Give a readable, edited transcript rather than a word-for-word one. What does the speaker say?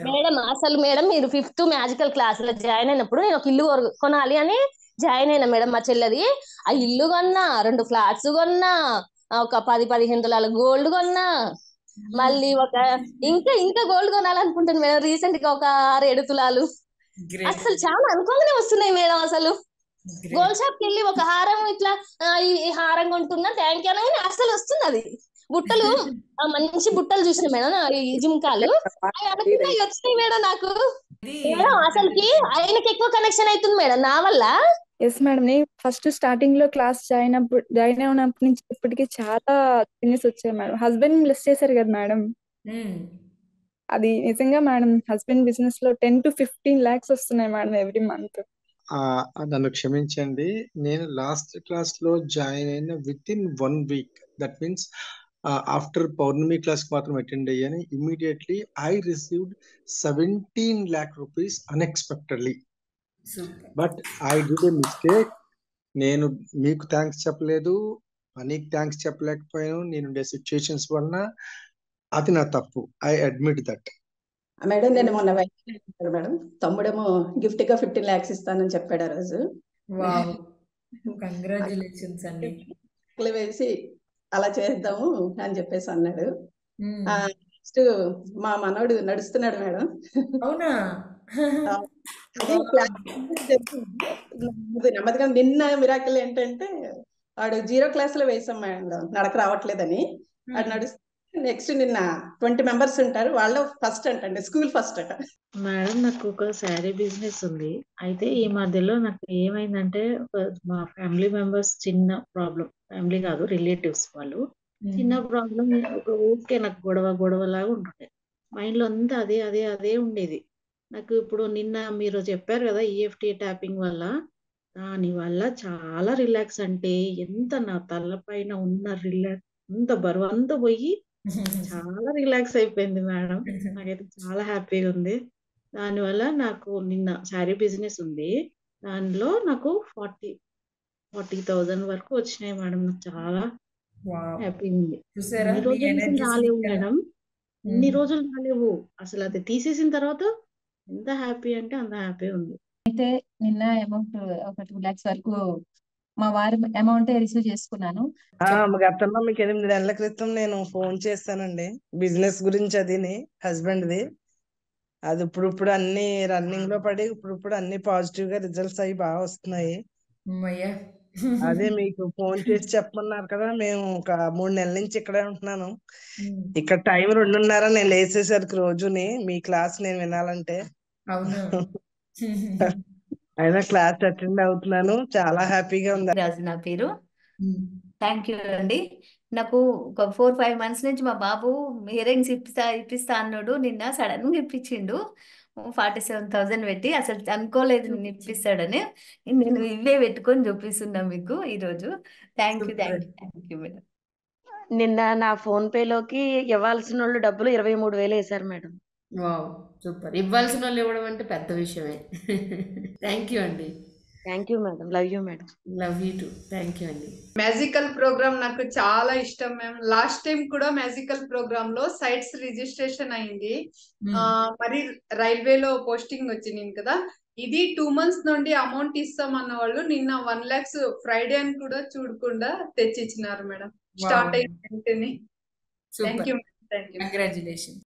Madam అసలు madam మీరు fifth magical class లో జాయిన్ అయినప్పుడు నేను ఒక ఇల్లు కొనాలి అని జాయిన్ అయినా మేడం. మా చెల్లది ఆ ఇల్లు కొన్నా, 2 ఫ్లాట్స్ కొన్నా, ఒక 10-15 తులాల గోల్డ్ కొన్నా, మళ్ళీ ఒక ఇంకా ఇంకా గోల్డ్ కొనాలనుకుంటాను మేడం. రీసెంట్ గా ఒక 6-7 తులాలు. గ్రేట్ అసలు చాలా అనుకోగానే వస్తున్నాయి మేడం. అసలు గ్రేట్. గోల్డ్ షాప్ కి వెళ్ళి ఒక హారం ఇట్లా ఈ హారం కొంటున్నా థ్యాంక్ యూ అని అసలు వస్తుంది అది. బుట్టలు మంచి బుట్టలు చూసిన మేడం ఈ జుంకాలు అవి అనుకున్నా వచ్చినాయి మేడం నాకు. మేడం అసలుకి ఆయనకి ఎక్కువ కనెక్షన్ అవుతుంది మేడం నా వల్ల. ఎస్ మేడం, నేను ఫస్ట్ స్టార్టింగ్ లో క్లాస్ జాయిన్ అయినప్పటి నుంచి ఇప్పటికి చాలా చేంజెస్ వచ్చాయి మేడం. హస్బెండ్ బ్లెస్ చేశారు కదా మేడం, అది నిజంగా మేడం. హస్బెండ్ బిజినెస్ లో 10 to 15 lakhs వస్తున్నాయి మేడం ఎవ్రీ మంత్. నన్ను క్షమించండి, నేను లాస్ట్ క్లాస్ లో జాయిన్ అయిన within 1 week, that means after పౌర్ణమి క్లాస్ మాత్రం అటెండ్ అయ్యాను. Immediately I received 17 lakh rupees unexpectedly. But I did a mistake. నేను మీకు థ్యాంక్స్ చెప్పలేదు, మనీకి థ్యాంక్స్ చెప్పలేకపోయాను. నేనుండే సిచ్యుయేషన్స్ వలన అది నా తప్పు. I admit that. మేడం నేను మొన్న వైద్యం మేడం, తమ్ముడేమో గిఫ్ట్ గా 15 lakhs ఇస్తానని చెప్పాడు ఆ రోజు. వావ్, కంగ్రాచులేషన్స్ అండి. వేసి అలా చేద్దాము అని చెప్పేసి అన్నాడు. నెక్స్ట్ మా మనోడు నడుస్తున్నాడు మేడం. అవునా? నెమ్మదిగా నిన్న మిరాకిల్ ఏంటంటే వాడు 0 class లో వేసాం మేడం, నడక రావట్లేదని. వాడు నడుస్తూ నెక్స్ట్ నిన్న 20 members ఉంటారు, వాళ్ళు ఫస్ట్ అంటండి, స్కూల్ ఫస్ట్ అట. మేడం నాకు ఒక శారీ బిజినెస్ ఉంది. అయితే ఈ మధ్యలో నాకు ఏమైందంటే మా ఫ్యామిలీ మెంబర్స్ చిన్న ప్రాబ్లం, ఫ్యామిలీ కాదు రిలేటివ్స్ వాళ్ళు చిన్న ప్రాబ్లం. ఒక ఓకే నాకు గొడవలాగా ఉంటుండే, మైండ్ లో అంతా అదే అదే అదే ఉండేది నాకు. ఇప్పుడు నిన్న మీరు చెప్పారు కదా ఈఎఫ్టీ ట్యాపింగ్ వల్ల, దాని వల్ల చాలా రిలాక్స్. అంటే ఎంత నా తల పైన ఉన్న రిలాక్స్ అంత బరువు అంతా పోయి చాలా రిలాక్స్ అయిపోయింది మేడం. నాకైతే చాలా హ్యాపీగా ఉంది. దానివల్ల నాకు నిన్న శారీ బిజినెస్ ఉంది, దానిలో నాకు 40,000 వరకు వచ్చినాయి మేడం. నాకు చాలా హ్యాపీగా ఉంది. ఇన్ని రోజులు రాలేవు మేడం, ఇన్ని రోజులు రాలేవు. అసలు అది తీసేసిన తర్వాత ఎంత హ్యాపీ అంటే అంత హ్యాపీ ఉంది. అయితే నిన్న అమౌంట్ ఒక 2 lakhs వరకు మా వారి అమౌంట్ రిసీవ్ చేసుకున్నాను. గతంలో మీకు 8 నెలల క్రితం నేను ఫోన్ చేస్తానండి, బిజినెస్ గురించి. అదిని హస్బెండ్ది. అది ఇప్పుడు అన్ని రన్నింగ్ లో పడి ఇప్పుడు అన్ని పాజిటివ్ గా రిజల్ట్స్ అవి బాగా వస్తున్నాయి. అదే మీకు ఫోన్ చేసి చెప్పమన్నారు కదా. మేము ఒక 3 నెలల నుంచి ఇక్కడే ఉంటున్నాను. ఇక్కడ టైం 2:30 నేను లేచేసరికి రోజుని మీ క్లాస్ నేను వినాలంటే. అయినా క్లాస్ అటెండ్ అవుతున్నాను, చాలా హ్యాపీగా ఉంది. రాజు నా పేరు. థ్యాంక్ యూ అండి. నాకు ఒక 4-5 months నుంచి మా బాబు ఇయర్ రింగ్స్ ఇప్పిస్తా అన్నాడు. నిన్న సడన్ గా ఇప్పించిండు 47,000 పెట్టి. అసలు అనుకోలేదు నేను ఇప్పిస్తాడని. నేను ఇవే పెట్టుకొని చూపిస్తున్నా మీకు ఈరోజు. Thank you madam. నిన్న నా ఫోన్ పేలోకి ఇవ్వాల్సిన వాళ్ళు డబ్బులు 23,000 వేసారు మేడం. Wow, super. ఇవ్వాల్సిన వాళ్ళు ఇవ్వడం అంటే పెద్ద విషయమే. థ్యాంక్ యూ అండి. Thank you madam. Love you madam. Love you to. Thank you అండి. మ్యాజికల్ ప్రోగ్రామ్ నాకు చాలా ఇష్టం మ్యామ్. లాస్ట్ టైం కూడా మ్యాజికల్ ప్రోగ్రామ్ లో సైట్స్ రిజిస్ట్రేషన్ అయింది. మరి రైల్వేలో పోస్టింగ్ వచ్చింది కదా. ఇది 2 months నుండి అమౌంట్ ఇస్తామన్న వాళ్ళు నిన్న 1 lakhs ఫ్రైడే అని కూడా చూడకుండా తెచ్చిచ్చినారు మేడం. స్టార్ట్ అయిన వెంటనే. Thank you. కంగ్రాచులేషన్.